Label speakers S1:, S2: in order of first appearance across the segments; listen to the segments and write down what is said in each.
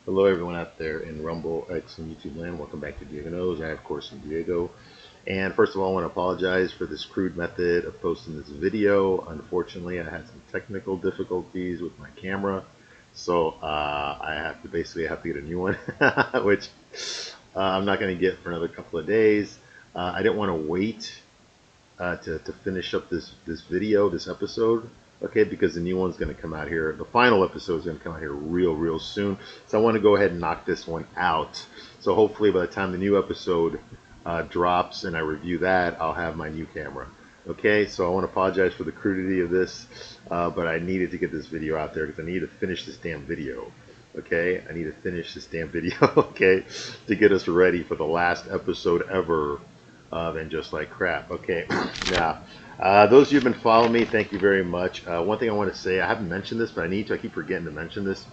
S1: Hello, everyone out there in Rumble, X, and YouTube land. Welcome back to Diego Knows. I, of course, am Diego. And first of all, I want to apologize for this crude method of posting this video. Unfortunately, I had some technical difficulties with my camera, so I have to get a new one, which I'm not going to get for another couple of days. I didn't want to wait to finish up this video, this episode, okay, because the new one's going to come out here. The final episode is going to come out here real soon. So I want to go ahead and knock this one out. So hopefully by the time the new episode drops and I review that, I'll have my new camera. Okay, so I want to apologize for the crudity of this, but I needed to get this video out there because I need to finish this damn video. Okay, I need to finish this damn video, okay, to get us ready for the last episode ever of And Just Like Crap. Okay, now, those of you who've been following me, thank you very much. One thing I want to say, I haven't mentioned this, but I need to. I keep forgetting to mention this.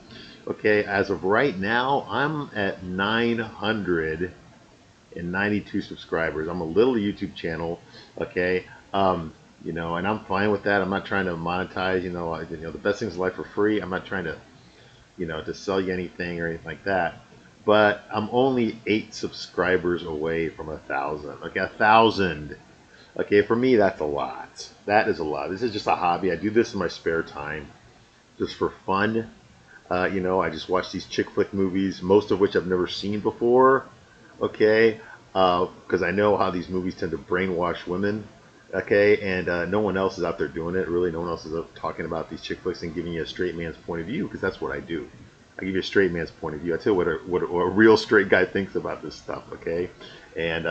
S1: Okay, as of right now, I'm at 992 subscribers. I'm a little YouTube channel, okay? You know, and I'm fine with that. I'm not trying to monetize, the best things in life are free. I'm not trying to, to sell you anything or anything like that. But I'm only 8 subscribers away from 1,000. Okay, 1,000. Okay, for me, that's a lot. That is a lot. This is just a hobby. I do this in my spare time, just for fun. I just watch these chick flick movies, most of which I've never seen before. Okay, because I know how these movies tend to brainwash women. Okay, and no one else is out there doing it. Really, no one else is up talking about these chick flicks and giving you a straight man's point of view, because that's what I do. I give you a straight man's point of view. I tell you what a real straight guy thinks about this stuff, okay? And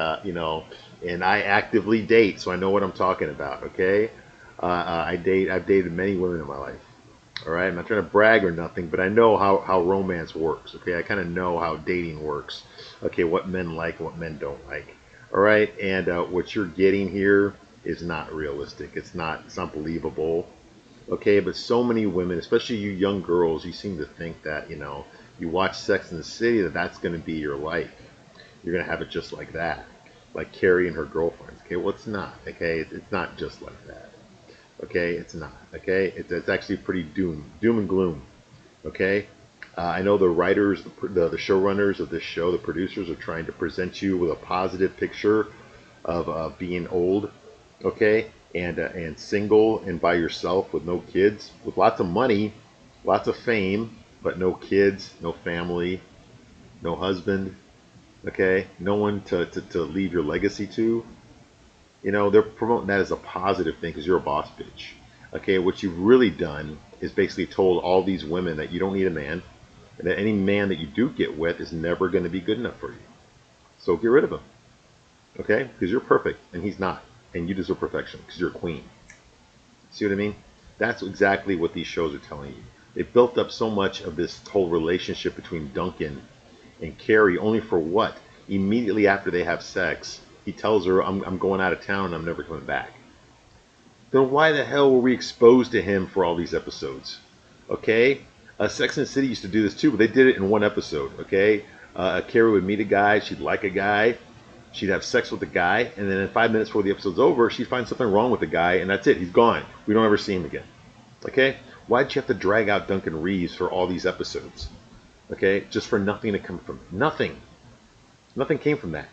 S1: and I actively date, so I know what I'm talking about, okay? I've dated many women in my life. All right, I'm not trying to brag or nothing, but I know how romance works, okay? I kind of know how dating works, okay? What men like, what men don't like, all right? And what you're getting here is not realistic. It's not believable. Okay, but so many women, especially you young girls, you seem to think that, you watch Sex in the City, that's going to be your life. You're going to have it just like that. Like Carrie and her girlfriends. Okay, well, it's not. Okay, it's not just like that. Okay, it's not. Okay, it's actually pretty doom and gloom. Okay, I know the writers, the showrunners of this show, the producers are trying to present you with a positive picture of being old. Okay, and single and by yourself with no kids, with lots of money, lots of fame, but no kids, no family, no husband. Okay, no one to leave your legacy to. They're promoting that as a positive thing because you're a boss bitch. Okay, what you've really done is basically told all these women that you don't need a man, and that any man that you do get with is never going to be good enough for you. So get rid of him. Okay, because you're perfect and he's not, and you deserve perfection because you're a queen. See what I mean? That's exactly what these shows are telling you. They built up so much of this whole relationship between Duncan and Carrie, only for what? Immediately after they have sex, he tells her, I'm going out of town and I'm never coming back. Then why the hell were we exposed to him for all these episodes? Okay? Sex and the City used to do this too, but they did it in one episode. Okay? Carrie would meet a guy, she'd like a guy, she'd have sex with the guy, and then in 5 minutes before the episode's over, she'd find something wrong with the guy, and that's it. He's gone. We don't ever see him again. Okay? Why'd you have to drag out Duncan Reeves for all these episodes? Okay? Just for nothing to come from it. Nothing. Nothing came from that.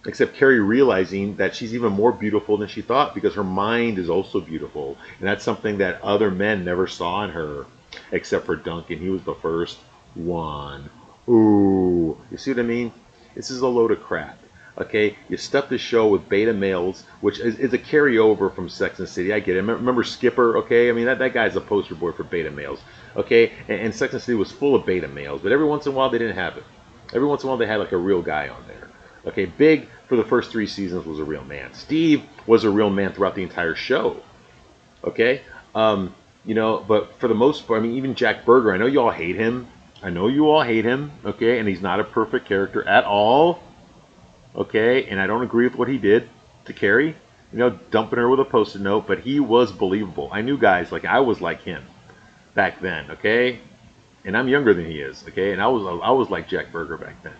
S1: Except Carrie realizing that she's even more beautiful than she thought because her mind is also beautiful. And that's something that other men never saw in her, except for Duncan. He was the first one. Ooh. You see what I mean? This is a load of crap. Okay, you stuff the show with beta males, which is a carryover from Sex and the City. I get it. Remember Skipper? Okay, I mean that guy's a poster boy for beta males. Okay, and Sex and the City was full of beta males, but every once in a while they didn't have it. Every once in a while they had like a real guy on there. Okay, Big for the first 3 seasons was a real man. Steve was a real man throughout the entire show. Okay, but for the most part, I mean, even Jack Berger. I know you all hate him. Okay, and he's not a perfect character at all. Okay, and I don't agree with what he did to Carrie, dumping her with a post-it note, but he was believable. I knew guys like I was like him back then, okay? And I'm younger than he is, okay? And I was like Jack Berger back then.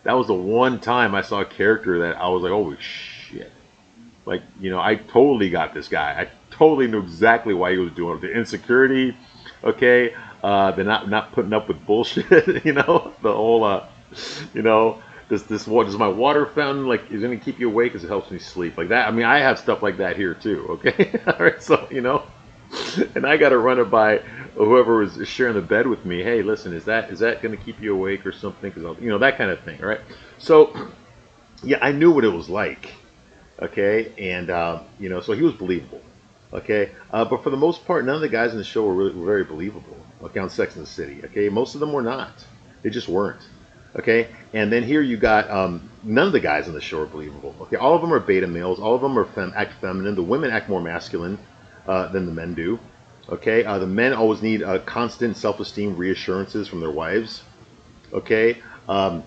S1: That was the one time I saw a character that I was like, holy shit. I totally got this guy. I totally knew exactly why he was doing it. The insecurity, Okay, they're not putting up with bullshit. You know, the whole you know, does my water fountain like is it gonna keep you awake because it helps me sleep like that? I mean, I have stuff like that here too. Okay, all right, so you know, and I got to run it by whoever is sharing the bed with me. Hey, listen, is that gonna keep you awake or something? Because you know that kind of thing, all right? So yeah, I knew what it was like. Okay, and you know, so he was believable. Okay, but for the most part, none of the guys in the show were very believable. Okay, on Sex and the City. Okay, most of them were not. They just weren't. Okay, and then here you got none of the guys on the show are believable. Okay, all of them are beta males. All of them are act feminine. The women act more masculine than the men do. Okay, the men always need constant self-esteem reassurances from their wives. Okay, the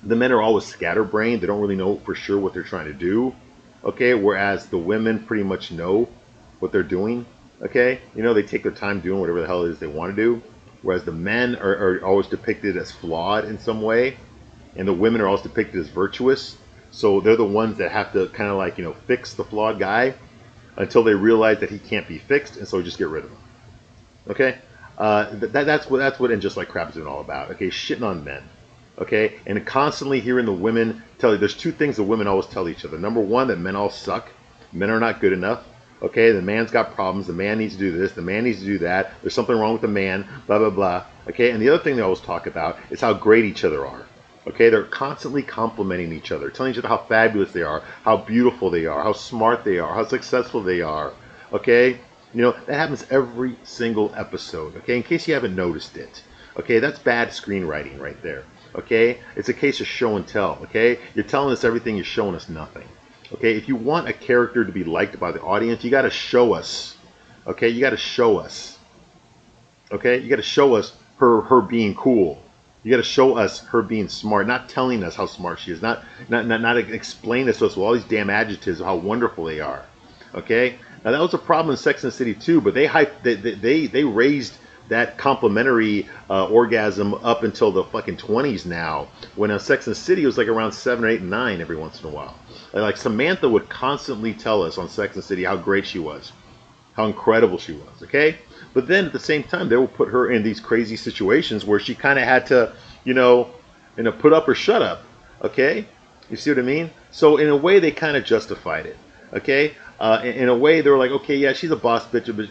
S1: men are always scatterbrained. They don't really know for sure what they're trying to do. Okay, whereas the women pretty much know what they're doing. Okay, you know, they take their time doing whatever the hell it is they want to do. Whereas the men are always depicted as flawed in some way, and the women are always depicted as virtuous. So they're the ones that have to kind of like, you know, fix the flawed guy until they realize that he can't be fixed, and so just get rid of him. Okay, that's what And Just Like Crap is doing all about. Okay, shitting on men. Okay, and constantly hearing the women tell you. There's two things the women always tell each other. Number one, that men all suck. Men are not good enough. Okay, the man's got problems. The man needs to do this. The man needs to do that. There's something wrong with the man. Blah blah blah. Okay, and the other thing they always talk about is how great each other are. Okay, they're constantly complimenting each other, telling each other how fabulous they are, how beautiful they are, how smart they are, how successful they are. Okay, you know that happens every single episode. Okay, in case you haven't noticed it. Okay, that's bad screenwriting right there. Okay, it's a case of show and tell. Okay, you're telling us everything, you're showing us nothing. Okay, if you want a character to be liked by the audience, you got to show us. Okay, you got to show us. Okay, you got to show us her being cool. You got to show us her being smart, not telling us how smart she is, not explain this to us with all these damn adjectives of how wonderful they are. Okay, now that was a problem in Sex and the City too, but they raised that complimentary orgasm up until the fucking 20s now. When Sex and the City was like around 7 or 8 and 9 every once in a while. Like Samantha would constantly tell us on Sex and the City how great she was, how incredible she was. Okay, but then at the same time they would put her in these crazy situations where she kind of had to, put up or shut up. Okay, you see what I mean? So in a way they kind of justified it. Okay, in a way, they were like, okay, yeah, she's a boss bitch, but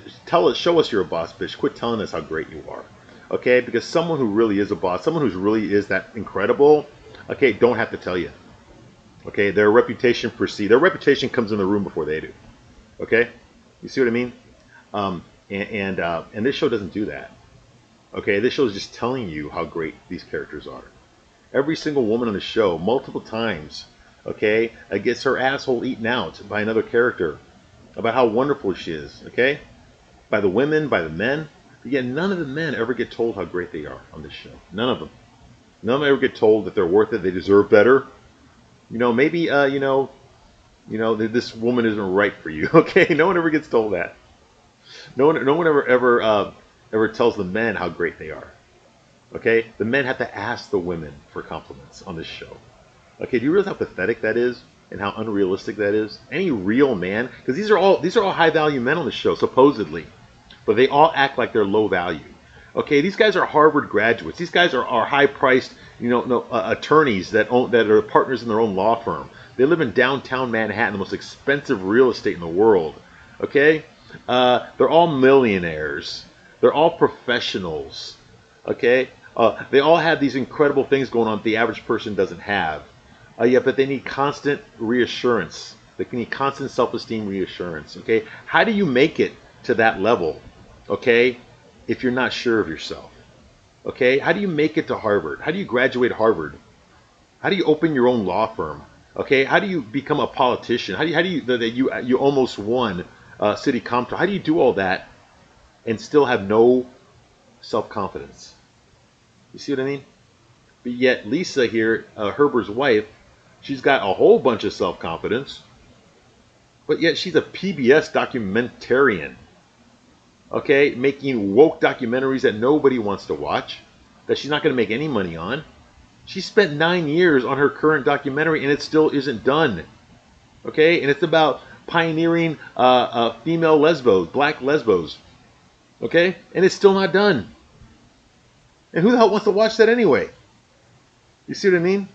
S1: show us you're a boss bitch. Quit telling us how great you are, okay? Because someone who really is a boss, someone who really is that incredible, okay, don't have to tell you, okay? Their reputation precedes. Their reputation comes in the room before they do, okay? You see what I mean? And this show doesn't do that, okay? This show is just telling you how great these characters are. Every single woman on the show, multiple times, okay, gets her asshole eaten out by another character about how wonderful she is, okay? By the women, by the men. But yet none of the men ever get told how great they are on this show. None of them. None of them ever get told that they're worth it, they deserve better. Maybe, this woman isn't right for you, okay? No one ever gets told that. No one ever tells the men how great they are, okay? The men have to ask the women for compliments on this show. Okay, do you realize how pathetic that is and how unrealistic that is? Any real man, because these are all high value men on the show supposedly, but they all act like they're low value. Okay, these guys are Harvard graduates. These guys are high priced, attorneys that are partners in their own law firm. They live in downtown Manhattan, the most expensive real estate in the world. Okay, they're all millionaires. They're all professionals. Okay, they all have these incredible things going on that the average person doesn't have. But they need constant reassurance. They need constant self-esteem reassurance. Okay, how do you make it to that level? Okay, if you're not sure of yourself. Okay, how do you make it to Harvard? How do you graduate Harvard? How do you open your own law firm? Okay, how do you become a politician? How do you almost won city comptroller? How do you do all that and still have no self-confidence? You see what I mean? But yet Lisa here, Herbert's wife, she's got a whole bunch of self-confidence, but yet she's a PBS documentarian, okay, making woke documentaries that nobody wants to watch, that she's not going to make any money on. She spent 9 years on her current documentary, and it still isn't done, okay, and it's about pioneering female lesbos, black lesbos, Okay? And it's still not done. And who the hell wants to watch that anyway? You see what I mean?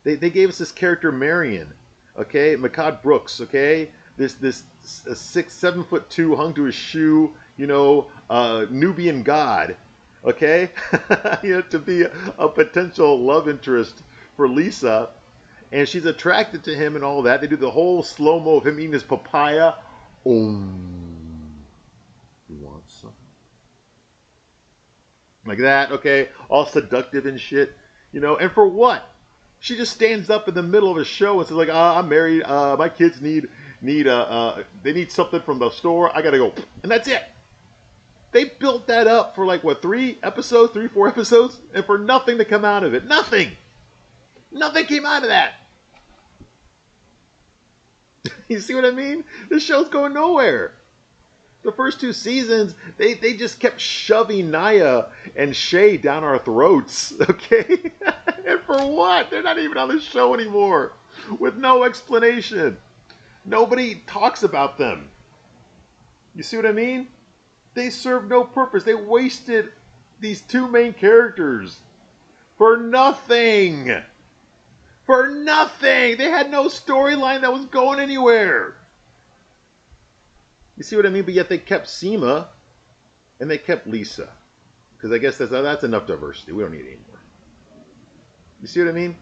S1: They gave us this character Marion, okay, Makad Brooks, okay, this 6'7" hung to his shoe, Nubian god, okay, to be a potential love interest for Lisa, and she's attracted to him and all that. They do the whole slow mo of him eating his papaya. You want some? Like that, okay, all seductive and shit, and for what? She just stands up in the middle of a show and says like, I'm married, my kids need they need something from the store, I gotta go. And that's it. They built that up for like, what, 4 episodes? And for nothing to come out of it. Nothing. Nothing came out of that. You see what I mean? This show's going nowhere. The first 2 seasons, they just kept shoving Naya and Shay down our throats, okay? And for what? They're not even on the show anymore, with no explanation. Nobody talks about them. You see what I mean? They serve no purpose. They wasted these 2 main characters for nothing. For nothing. They had no storyline that was going anywhere. You see what I mean? But yet they kept Seema and they kept Lisa. Because I guess that's enough diversity. We don't need any more. You see what I mean?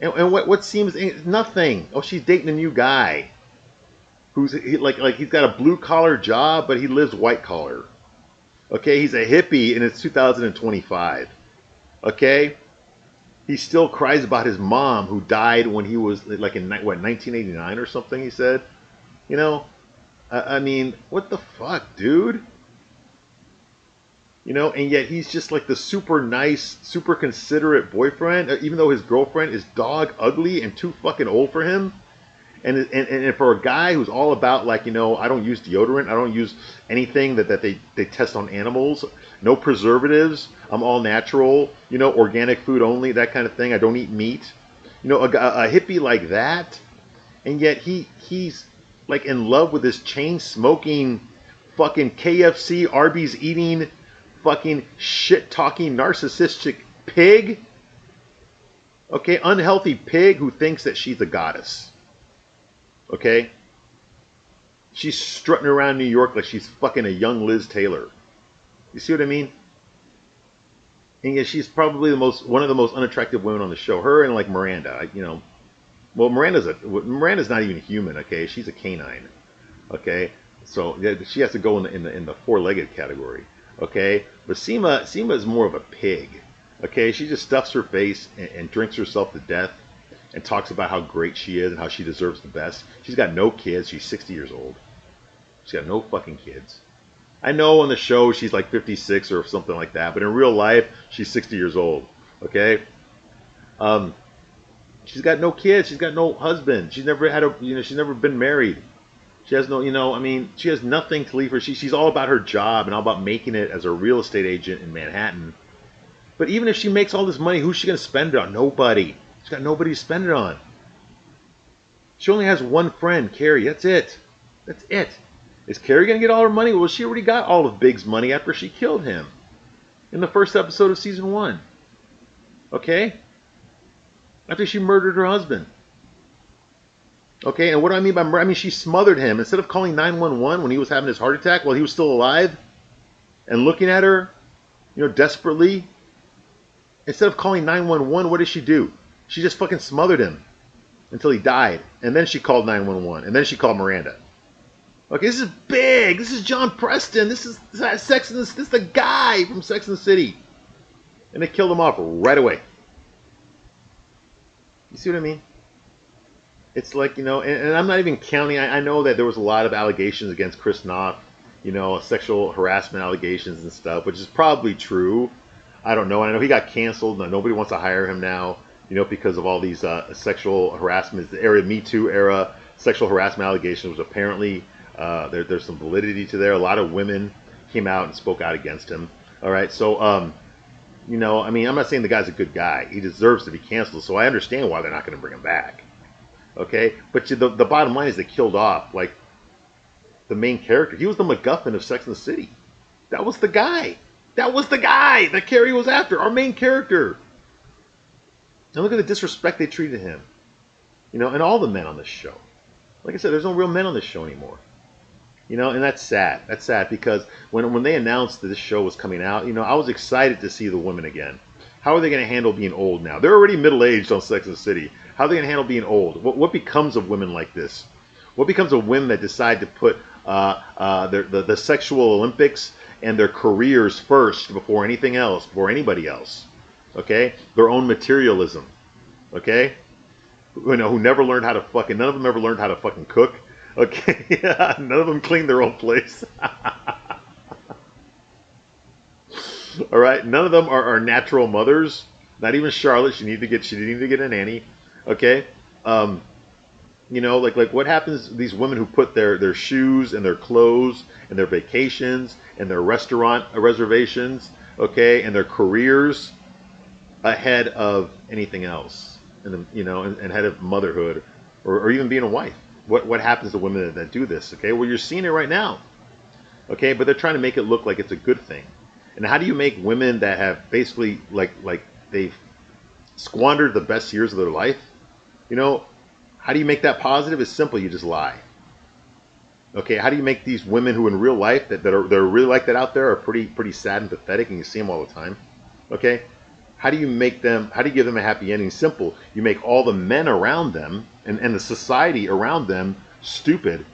S1: And what Seema's nothing. Oh, she's dating a new guy. Who's like he's got a blue collar job, but he lives white collar. Okay, he's a hippie and it's 2025. Okay? He still cries about his mom who died when he was like in 1989 or something, he said. I mean, what the fuck, dude? And yet he's just like the super nice, super considerate boyfriend, even though his girlfriend is dog ugly and too fucking old for him. And for a guy who's all about like, I don't use deodorant, I don't use anything that they test on animals, no preservatives, I'm all natural, organic food only, that kind of thing. I don't eat meat. A hippie like that, and yet he's like in love with this chain smoking, fucking KFC, Arby's eating, fucking shit talking, narcissistic pig. Okay, unhealthy pig who thinks that she's a goddess. Okay? She's strutting around New York like she's fucking a young Liz Taylor. You see what I mean? And yet she's probably one of the most unattractive women on the show. Her and like Miranda, Well, Miranda's not even human. Okay, she's a canine. Okay, so she has to go in the 4-legged category. Okay, but Seema is more of a pig. Okay, she just stuffs her face and drinks herself to death, and talks about how great she is and how she deserves the best. She's got no kids. She's 60 years old. She's got no fucking kids. I know on the show she's like 56 or something like that, but in real life she's 60 years old. Okay. She's got no kids. She's got no husband. She's never had she's never been married. She has no, she has nothing to leave her. She's all about her job and all about making it as a real estate agent in Manhattan. But even if she makes all this money, who's she going to spend it on? Nobody. She's got nobody to spend it on. She only has one friend, Carrie. That's it. That's it. Is Carrie going to get all her money? Well, she already got all of Big's money after she killed him in the first episode of season 1. Okay? After she murdered her husband. Okay, and what do I mean by murder? I mean, she smothered him. Instead of calling 911 when he was having his heart attack while he was still alive and looking at her, desperately, instead of calling 911, what did she do? She just fucking smothered him until he died. And then she called 911. And then she called Miranda. Okay, this is big. This is John Preston. This is the guy from Sex and the City. And they killed him off right away. You see what I mean? It's like, and I'm not even counting. I know that there was a lot of allegations against Chris Knopf, sexual harassment allegations and stuff, which is probably true. I don't know. And I know he got canceled. Nobody wants to hire him now, because of all these sexual harassment, the Me Too era sexual harassment allegations, which apparently there's some validity to there. A lot of women came out and spoke out against him. All right. So, I'm not saying the guy's a good guy. He deserves to be canceled. So I understand why they're not going to bring him back. Okay. But the bottom line is they killed off, like, the main character. He was the MacGuffin of Sex and the City. That was the guy. That was the guy that Carrie was after, our main character. And look at the disrespect they treated him. You know, and all the men on this show. Like I said, there's no real men on this show anymore. You know, and that's sad. That's sad because when they announced that this show was coming out, you know, I was excited to see the women again. How are they going to handle being old now? They're already middle-aged on Sex and the City. How are they going to handle being old? What becomes of women like this? What becomes of women that decide to put the sexual Olympics and their careers first before anything else, before anybody else? Okay? Their own materialism. Okay? You know, who never learned how to fucking, none of them ever learned how to fucking cook. Okay? None of them cleaned their own place. All right? None of them are natural mothers. Not even Charlotte. She needed to get a nanny. Okay? You know, like what happens to these women who put their shoes and their clothes and their vacations and their restaurant reservations, okay, and their careers ahead of anything else, and you know, and ahead of motherhood or even being a wife. What happens to women that do this? Okay, well, you're seeing it right now. Okay, but they're trying to make it look like it's a good thing. And how do you make women that have basically like they've squandered the best years of their life? You know, how do you make that positive? It's simple. You just lie. Okay, how do you make these women who in real life that are really like that out there are pretty sad and pathetic, and you see them all the time? Okay, how do you make them? How do you give them a happy ending? Simple. You make all the men around them and the society around them stupid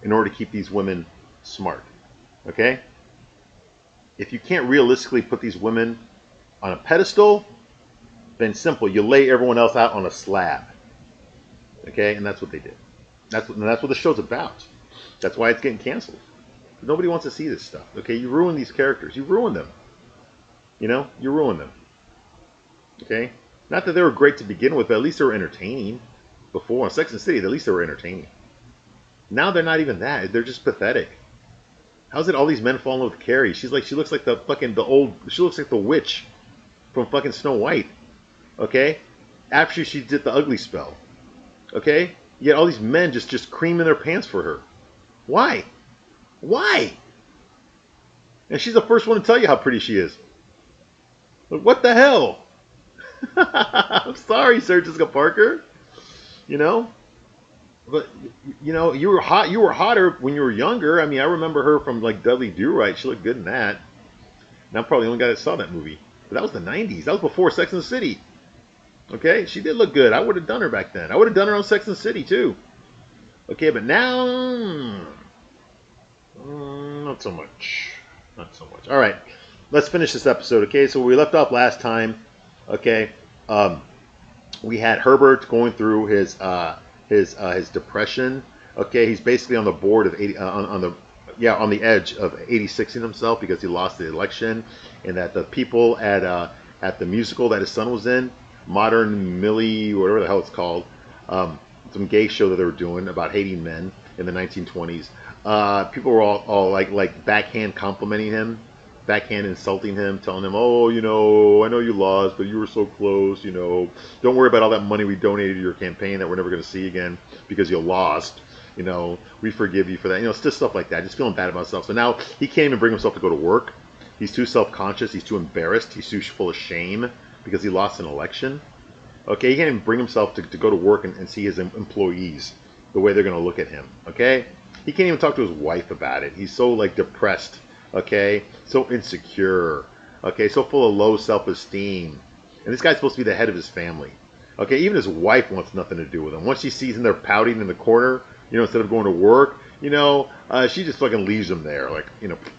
S1: in order to keep these women smart. Okay, if you can't realistically put these women on a pedestal, then simple. You lay everyone else out on a slab. Okay, and that's what they did. That's what the show's about. That's why it's getting canceled. Nobody wants to see this stuff. Okay, you ruin these characters. You ruin them. You know, you ruin them. Okay, not that they were great to begin with, but at least they were entertaining. Before on Sex and the City, at least they were entertaining. Now they're not even that. They're just pathetic. How's it all these men fall in love with Carrie? She looks like she looks like the witch from fucking Snow White. Okay, after she did the ugly spell. Okay? Yet all these men just creaming their pants for her. Why? Why? And she's the first one to tell you how pretty she is. Like, what the hell? I'm sorry, Sarah Jessica Parker. You know? But, you know, you were hotter when you were younger. I mean, I remember her from, like, Dudley Do-Right. She looked good in that. And I'm probably the only guy that saw that movie. But that was the 90s. That was before Sex and the City. Okay, she did look good. I would have done her back then. I would have done her on Sex and the City too. Okay, but now, not so much. Not so much. All right, let's finish this episode. Okay, so we left off last time. Okay, we had Herbert going through his depression. Okay, he's basically on the board of 80, on the edge of 86ing himself because he lost the election, and that the people at the musical that his son was in, Modern Millie, whatever the hell it's called, some gay show that they were doing about hating men in the 1920s. People were all like backhand complimenting him, backhand insulting him, telling him, oh, you know, I know you lost, but you were so close, you know. Don't worry about all that money we donated to your campaign that we're never going to see again because you lost. You know, we forgive you for that. You know, it's just stuff like that. Just feeling bad about himself. So now he can't even bring himself to go to work. He's too self-conscious. He's too embarrassed. He's too full of shame because he lost an election. Okay, he can't even bring himself to go to work and see his employees the way they're going to look at him. Okay, he can't even talk to his wife about it. He's so like depressed. Okay, so insecure. Okay, so full of low self-esteem. And this guy's supposed to be the head of his family. Okay, even his wife wants nothing to do with him. Once she sees him there pouting in the corner, you know, instead of going to work, you know, she just fucking leaves him there. Like, you know, can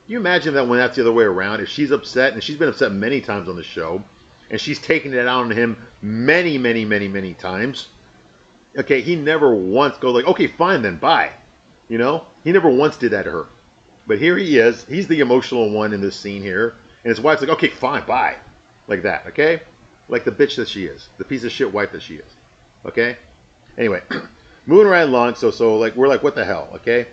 S1: you imagine that when that's the other way around? If she's upset, and she's been upset many times on the show, and she's taken it out on him many, many, many, many times. Okay, he never once goes like, okay, fine then, bye. You know, he never once did that to her. But here he is. He's the emotional one in this scene here. And his wife's like, okay, fine, bye. Like that, okay? Like the bitch that she is. The piece of shit wife that she is. Okay? Anyway, moving right along. So like, we're like, what the hell, okay?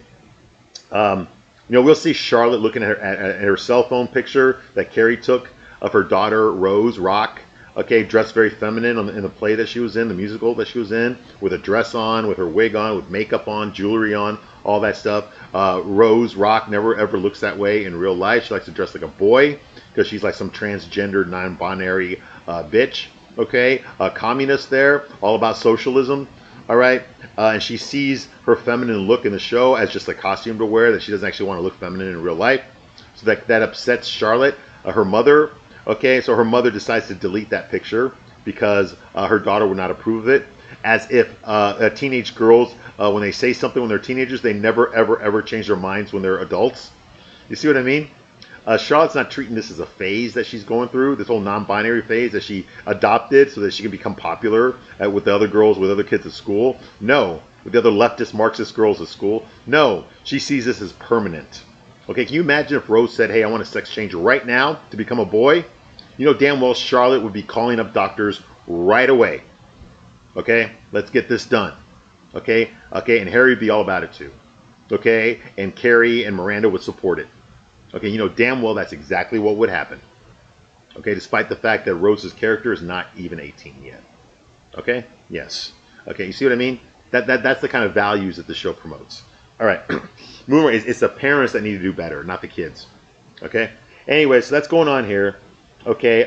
S1: You know, we'll see Charlotte looking at her cell phone picture that Carrie took of her daughter, Rose Rock, okay, dressed very feminine in the play that she was in, the musical that she was in, with a dress on, with her wig on, with makeup on, jewelry on, all that stuff. Rose Rock never ever looks that way in real life. She likes to dress like a boy because she's like some transgender, non-binary bitch. Okay, communist there, all about socialism. All right, and she sees her feminine look in the show as just a costume to wear, that she doesn't actually want to look feminine in real life. So that upsets Charlotte, her mother. Okay, so her mother decides to delete that picture because her daughter would not approve of it. As if teenage girls, when they say something when they're teenagers, they never, ever, ever change their minds when they're adults. You see what I mean? Charlotte's not treating this as a phase that she's going through, this whole non-binary phase that she adopted so that she can become popular with the other girls, with other kids at school. No. With the other leftist Marxist girls at school. No. She sees this as permanent. Okay, can you imagine if Rose said, hey, I want a sex change right now to become a boy? You know damn well Charlotte would be calling up doctors right away. Okay, let's get this done. Okay, and Harry would be all about it too. Okay, and Carrie and Miranda would support it. Okay, you know damn well that's exactly what would happen. Okay, despite the fact that Rose's character is not even 18 yet. Okay, yes. Okay, you see what I mean? That's the kind of values that the show promotes. All right, moving on. It's the parents that need to do better, not the kids. Okay. Anyway, so that's going on here. Okay.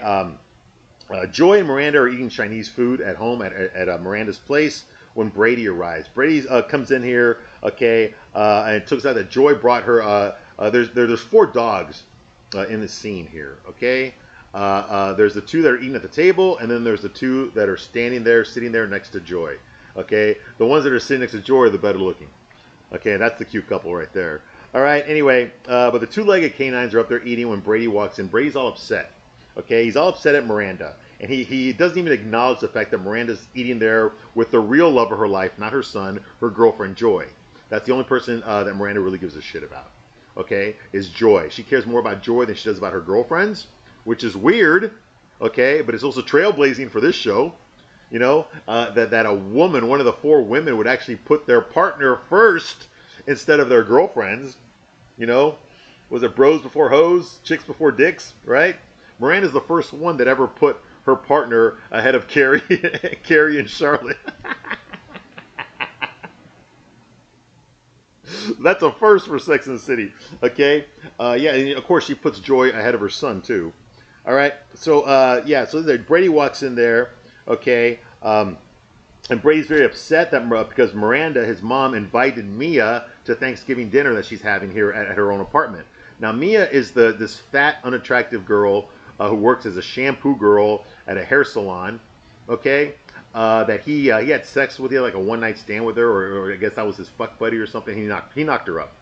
S1: Joy and Miranda are eating Chinese food at home at Miranda's place when Brady arrives. Brady comes in here. Okay, and it turns out that Joy brought her. There's 4 dogs in the scene here. Okay. There's the 2 that are eating at the table, and then there's the 2 that are sitting there next to Joy. Okay. The ones that are sitting next to Joy are the better looking. Okay, that's the cute couple right there. All right, anyway, but the 2-legged canines are up there eating when Brady walks in. Brady's all upset. Okay, he's all upset at Miranda. And he doesn't even acknowledge the fact that Miranda's eating there with the real love of her life, not her son, her girlfriend, Joy. That's the only person that Miranda really gives a shit about. Okay, is Joy. She cares more about Joy than she does about her girlfriends, which is weird. Okay, but it's also trailblazing for this show. You know, that a woman, one of the 4 women, would actually put their partner first instead of their girlfriends. You know, was it bros before hoes, chicks before dicks, right? Miranda's the first one that ever put her partner ahead of Carrie, Carrie and Charlotte. That's a first for Sex and the City. Okay, yeah, and of course she puts Joy ahead of her son too. All right, so yeah, so Brady walks in there. Okay, and Brady's very upset that because Miranda, his mom, invited Mia to Thanksgiving dinner that she's having here at her own apartment. Now Mia is this fat, unattractive girl who works as a shampoo girl at a hair salon. Okay, that he had sex with her, like a one-night stand with her, or I guess that was his fuck buddy or something. He knocked her up,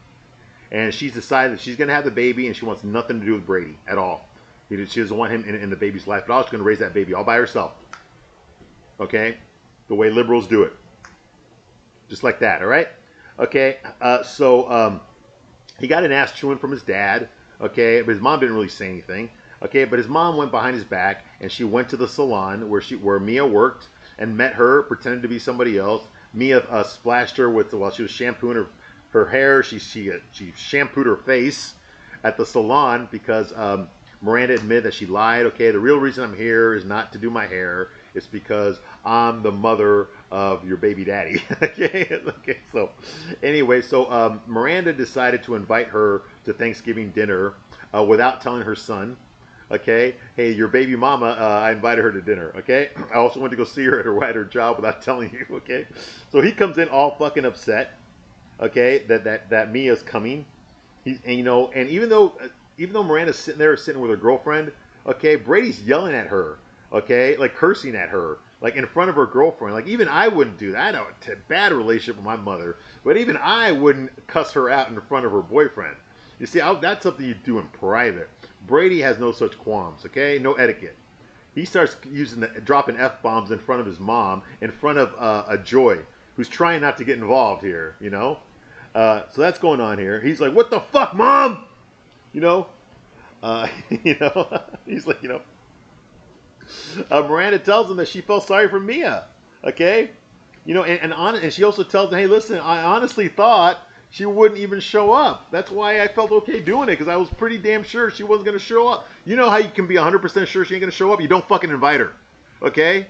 S1: and she's decided that she's gonna have the baby, and she wants nothing to do with Brady at all. She doesn't want him in the baby's life at all. She's gonna raise that baby all by herself. Okay, the way liberals do it, just like that. All right. Okay, so he got an ass chewing from his dad. Okay, but his mom didn't really say anything. Okay, but his mom went behind his back and she went to the salon where Mia worked and met her, pretended to be somebody else. Mia splashed her while she was shampooing her hair. She shampooed her face at the salon because Miranda admitted that she lied. Okay, the real reason I'm here is not to do my hair. It's because I'm the mother of your baby daddy. Okay. So anyway, so Miranda decided to invite her to Thanksgiving dinner without telling her son. Okay, hey, your baby mama, I invited her to dinner. Okay, I also went to go see her at her job without telling you. Okay, so he comes in all fucking upset. Okay, that Mia's coming. And even though Miranda's sitting with her girlfriend. Okay, Brady's yelling at her. Okay, like cursing at her, like in front of her girlfriend. Like even I wouldn't do that. I had a bad relationship with my mother, but even I wouldn't cuss her out in front of her boyfriend. You see, that's something you do in private. Brady has no such qualms. Okay, no etiquette. He starts dropping F-bombs in front of his mom, in front of a Joy, who's trying not to get involved here. So that's going on here. He's like, "What the fuck, mom?" He's like, Miranda tells him that she felt sorry for Mia. Okay, and she also tells him, "Hey, listen, I honestly thought she wouldn't even show up. That's why I felt okay doing it, because I was pretty damn sure she wasn't going to show up. You know how you can be 100% sure she ain't going to show up? You don't fucking invite her. Okay?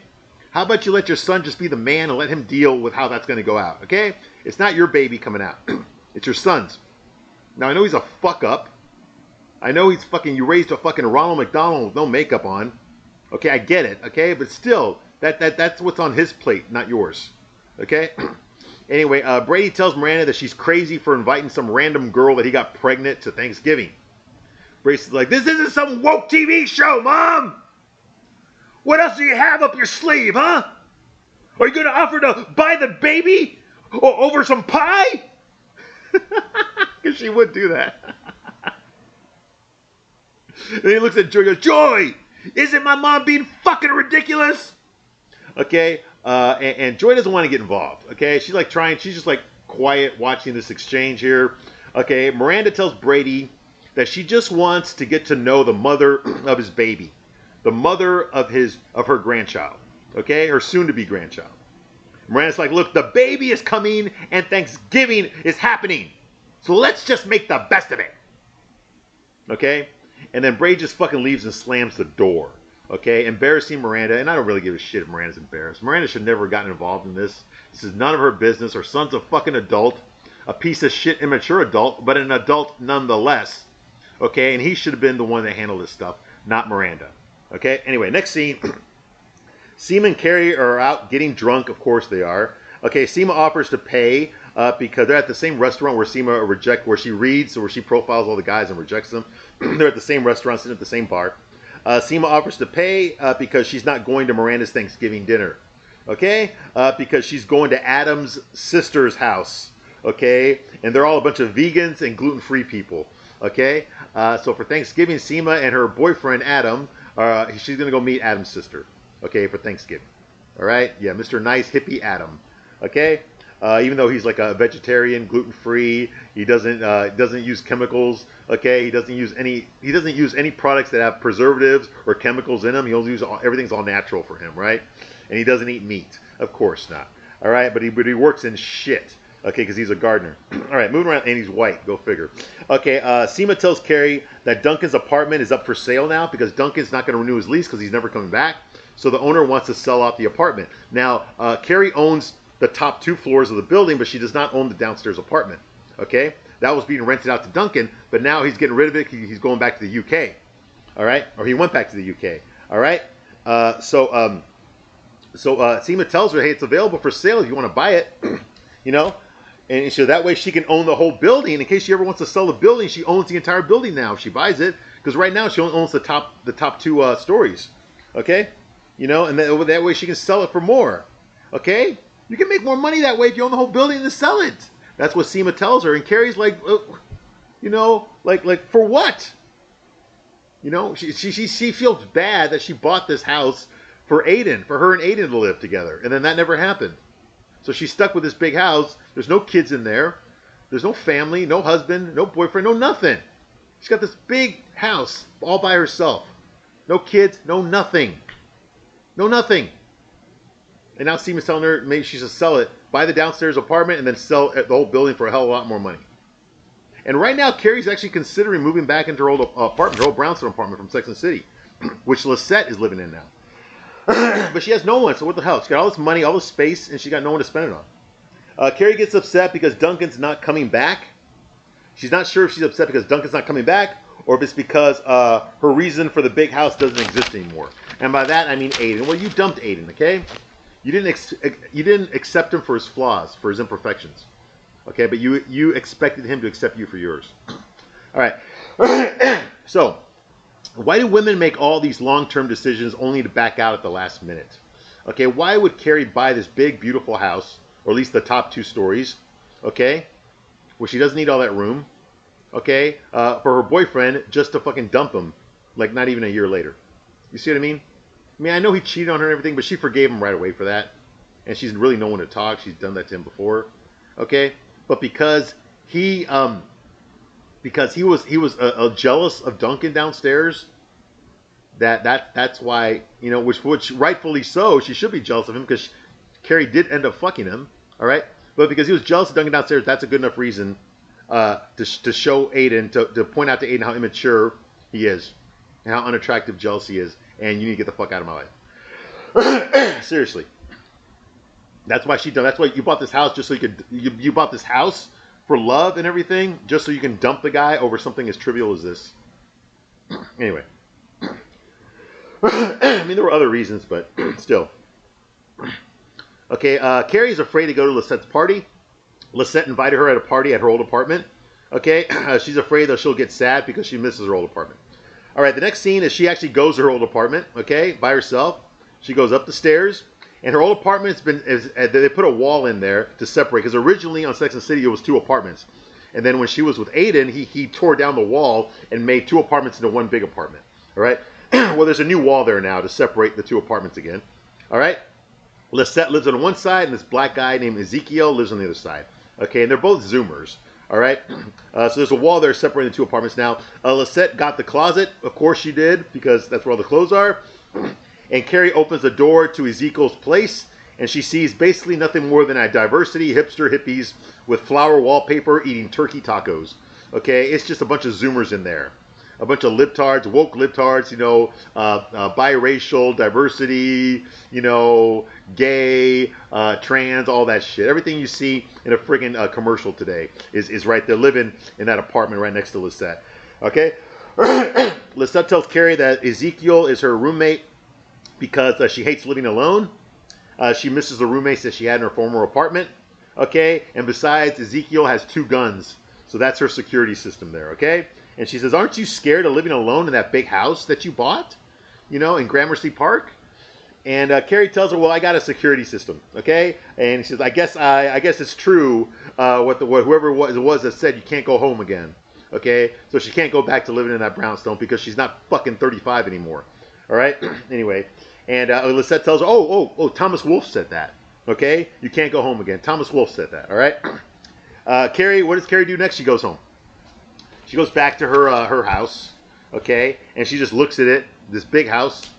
S1: How about you let your son just be the man and let him deal with how that's going to go out? Okay? It's not your baby coming out." It's your son's. Now, I know he's a fuck up. I know he's fucking, you raised a fucking Ronald McDonald with no makeup on. Okay, I get it, okay? But still, that's what's on his plate, not yours. Okay? Anyway, Brady tells Miranda that she's crazy for inviting some random girl that he got pregnant to Thanksgiving. Brady's like, this isn't some woke TV show, Mom! What else do you have up your sleeve, huh? Are you going to offer to buy the baby over some pie? Because she would do that. And he looks at Joy and goes, Joy, isn't my mom being fucking ridiculous? Okay, and Joy doesn't want to get involved. Okay, she's like trying, she's just like quiet watching this exchange here. Okay, Miranda tells Brady that she just wants to get to know the mother of his baby, the mother of her grandchild. Okay, her soon-to-be grandchild. Miranda's like, look, the baby is coming and Thanksgiving is happening. So let's just make the best of it. Okay? And then Brady just fucking leaves and slams the door. Okay? Embarrassing Miranda. And I don't really give a shit if Miranda's embarrassed. Miranda should never have gotten involved in this. This is none of her business. Her son's a fucking adult. A piece of shit immature adult. But an adult nonetheless. Okay? And he should have been the one that handled this stuff. Not Miranda. Okay? Anyway, next scene. Seema and Carrie are out getting drunk. Of course they are. Okay, Seema offers to pay because they're at the same restaurant where where she reads, or where she profiles all the guys and rejects them. They're at the same restaurant, sitting at the same bar. Seema offers to pay because she's not going to Miranda's Thanksgiving dinner. Okay, because she's going to Adam's sister's house. Okay, and they're all a bunch of vegans and gluten-free people. Okay, so for Thanksgiving, Seema and her boyfriend Adam, she's gonna go meet Adam's sister. Okay, for Thanksgiving. All right, yeah, Mr. Nice Hippie Adam. Okay, even though he's like a vegetarian, gluten-free, he doesn't use chemicals. Okay, he doesn't use any products that have preservatives or chemicals in them. He only uses everything's all natural for him, right? And he doesn't eat meat, of course not. All right, but he works in shit. Okay, because he's a gardener. All right, moving around, and he's white. Go figure. Okay, Seema tells Carrie that Duncan's apartment is up for sale now because Duncan's not going to renew his lease because he's never coming back. So the owner wants to sell out the apartment. Now, Carrie owns the top 2 floors of the building, but she does not own the downstairs apartment. Okay, that was being rented out to Duncan, but now he's getting rid of it. He's going back to the UK. All right, or he went back to the UK. All right. So Seema tells her, hey, it's available for sale if you want to buy it. You know. And so that way she can own the whole building. In case she ever wants to sell the building, she owns the entire building now if she buys it. Because right now she only owns the top 2 stories. Okay? You know, and that way she can sell it for more. Okay? You can make more money that way if you own the whole building and sell it. That's what Seema tells her. And Carrie's like, you know, like for what? You know, she feels bad that she bought this house for Aiden, for her and Aiden to live together. And then that never happened. So she's stuck with this big house. There's no kids in there. There's no family, no husband, no boyfriend, no nothing. She's got this big house all by herself. No kids, no nothing. No nothing. And now Seema's telling her maybe she should sell it, buy the downstairs apartment, and then sell the whole building for a hell of a lot more money. And right now, Carrie's actually considering moving back into her old apartment, her old brownstone apartment from Sex and the City, which Lisette is living in now. But she has no one, so what the hell? She's got all this money, all this space, and she got no one to spend it on. Carrie gets upset because Duncan's not coming back. She's not sure if she's upset because Duncan's not coming back, or if it's because her reason for the big house doesn't exist anymore. And by that, I mean Aiden. Well, you dumped Aiden, okay? You didn't accept him for his flaws, for his imperfections. Okay, but you expected him to accept you for yours. All right. So, why do women make all these long-term decisions only to back out at the last minute? Okay, why would Carrie buy this big, beautiful house, or at least the top 2 stories, okay, where she doesn't need all that room, okay, for her boyfriend just to fucking dump him, like not even a year later? You see what I mean? I mean, I know he cheated on her and everything, but she forgave him right away for that. And she's really no one to talk. She's done that to him before, okay? But because he was jealous of Duncan downstairs. That's why, you know, which rightfully so, she should be jealous of him because Carrie did end up fucking him. All right, but because he was jealous of Duncan downstairs, that's a good enough reason to show Aiden, to point out to Aiden how immature he is and how unattractive jealousy is, and you need to get the fuck out of my life. Seriously. That's why she done. That's why you bought this house just so you bought this house for love and everything, just so you can dump the guy over something as trivial as this. Anyway. I mean, there were other reasons, but still. Okay, Carrie's afraid to go to Lisette's party. Lisette invited her at a party at her old apartment. Okay, she's afraid that she'll get sad because she misses her old apartment. All right, the next scene is she actually goes to her old apartment, okay, by herself. She goes up the stairs, and her old apartment's they put a wall in there to separate, because originally on Sex and the City it was 2 apartments. And then when she was with Aiden, he tore down the wall and made 2 apartments into one big apartment. All right, well, there's a new wall there now to separate the 2 apartments again. All right, Lisette lives on one side, and this black guy named Ezekiel lives on the other side. Okay, and they're both Zoomers. All right, so there's a wall there separating the 2 apartments now. Lisette got the closet. Of course she did, because that's where all the clothes are. And Carrie opens the door to Ezekiel's place, and she sees basically nothing more than a diversity hipster hippies with flower wallpaper eating turkey tacos. Okay, it's just a bunch of Zoomers in there. A bunch of libtards, woke libtards, you know, biracial, diversity, you know, gay, trans, all that shit. Everything you see in a friggin' commercial today is right there, living in that apartment right next to Lisette. Okay? Lisette tells Carrie that Ezekiel is her roommate because she hates living alone. She misses the roommates that she had in her former apartment. Okay? And besides, Ezekiel has 2 guns. So that's her security system there, okay? And she says, aren't you scared of living alone in that big house that you bought, you know, in Gramercy Park? And Carrie tells her, well, I got a security system, okay? And she says, I guess it's true whoever it was that said you can't go home again, okay? So she can't go back to living in that brownstone because she's not fucking 35 anymore, all right? Anyway, and Lisette tells her, oh, Thomas Wolfe said that, okay? You can't go home again. Thomas Wolfe said that, all right? Carrie, what does Carrie do next? She goes home. She goes back to her house, okay, and she just looks at it, this big house,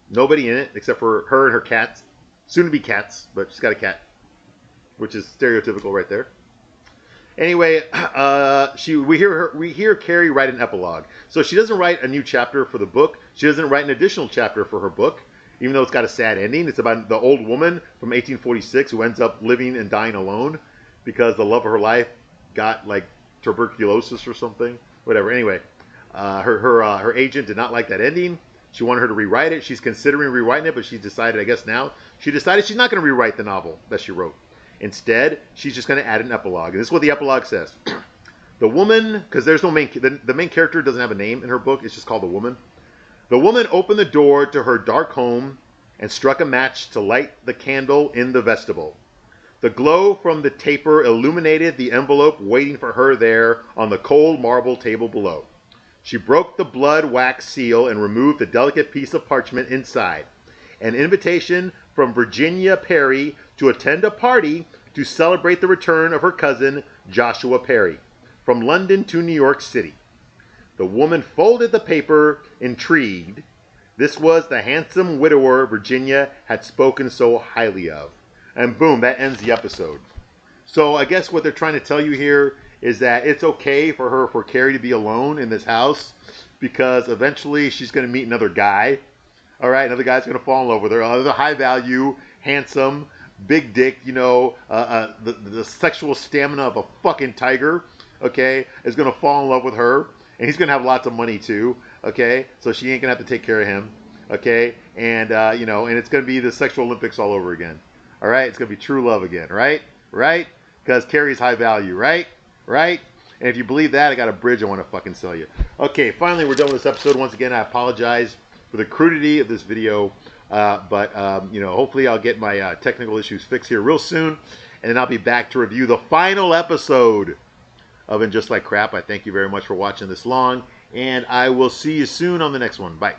S1: nobody in it except for her and her cats, soon to be cats, but she's got a cat, which is stereotypical right there. Anyway, we hear Carrie write an epilogue. So she doesn't write a new chapter for the book. She doesn't write an additional chapter for her book, even though it's got a sad ending. It's about the old woman from 1846 who ends up living and dying alone because the love of her life got like tuberculosis or something, whatever. Anyway, her agent did not like that ending. She wanted her to rewrite it. She's considering rewriting it, but she decided, I guess now, she's not going to rewrite the novel that she wrote. Instead, she's just going to add an epilogue. And this is what the epilogue says. The woman, because there's no the main character doesn't have a name in her book. It's just called The Woman. The woman opened the door to her dark home and struck a match to light the candle in the vestibule. The glow from the taper illuminated the envelope waiting for her there on the cold marble table below. She broke the blood wax seal and removed the delicate piece of parchment inside. An invitation from Virginia Perry to attend a party to celebrate the return of her cousin, Joshua Perry, from London to New York City. The woman folded the paper, intrigued. This was the handsome widower Virginia had spoken so highly of. And boom, that ends the episode. So I guess what they're trying to tell you here is that it's okay for Carrie to be alone in this house because eventually she's going to meet another guy. All right, another guy's going to fall in love with her. Another high value, handsome, big dick, you know, the sexual stamina of a fucking tiger, okay, is going to fall in love with her. And he's going to have lots of money too, okay? So she ain't going to have to take care of him, okay? And, you know, and it's going to be the sexual Olympics all over again. All right, it's going to be true love again, right? Right? Because Carrie's high value, right? Right? And if you believe that, I got a bridge I want to fucking sell you. Okay, finally, we're done with this episode. Once again, I apologize for the crudity of this video. But, you know, hopefully I'll get my technical issues fixed here real soon. And then I'll be back to review the final episode of And Just Like Crap. I thank you very much for watching this long. And I will see you soon on the next one. Bye.